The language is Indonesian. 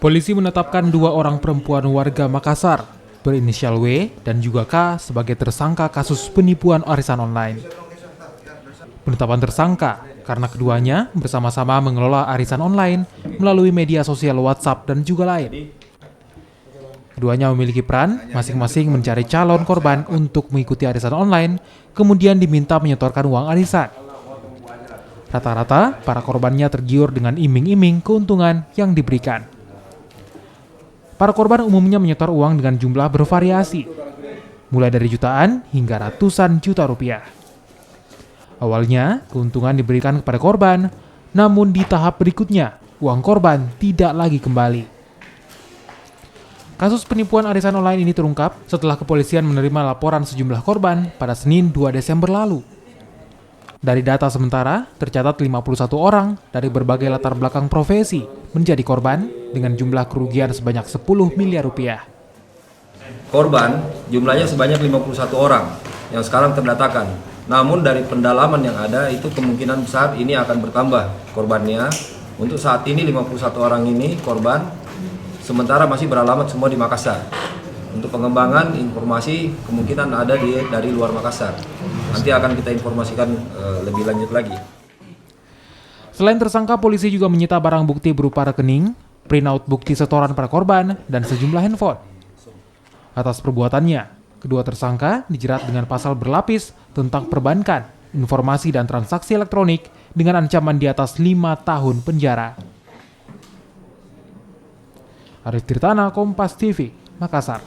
Polisi menetapkan 2 orang perempuan warga Makassar berinisial W dan juga K sebagai tersangka kasus penipuan arisan online. Penetapan tersangka karena keduanya bersama-sama mengelola arisan online melalui media sosial WhatsApp dan juga lain. Keduanya memiliki peran masing-masing mencari calon korban untuk mengikuti arisan online, kemudian diminta menyetorkan uang arisan. Rata-rata, para korbannya tergiur dengan iming-iming keuntungan yang diberikan. Para korban umumnya menyetor uang dengan jumlah bervariasi, mulai dari jutaan hingga ratusan juta rupiah. Awalnya, keuntungan diberikan kepada korban, namun di tahap berikutnya, uang korban tidak lagi kembali. Kasus penipuan arisan online ini terungkap setelah kepolisian menerima laporan sejumlah korban pada Senin 2 Desember lalu. Dari data sementara, tercatat 51 orang dari berbagai latar belakang profesi menjadi korban dengan jumlah kerugian sebanyak 10 miliar rupiah. Korban jumlahnya sebanyak 51 orang yang sekarang terdatakan. Namun dari pendalaman yang ada itu kemungkinan besar ini akan bertambah korbannya. Untuk saat ini 51 orang ini korban, sementara masih beralamat semua di Makassar. Untuk pengembangan informasi kemungkinan ada dari luar Makassar. Nanti akan kita informasikan lebih lanjut lagi. Selain tersangka, polisi juga menyita barang bukti berupa rekening, printout bukti setoran para korban, dan sejumlah handphone. Atas perbuatannya, kedua tersangka dijerat dengan pasal berlapis tentang perbankan, informasi dan transaksi elektronik dengan ancaman di atas 5 tahun penjara. Arif Tirtana, Kompas TV, Makassar.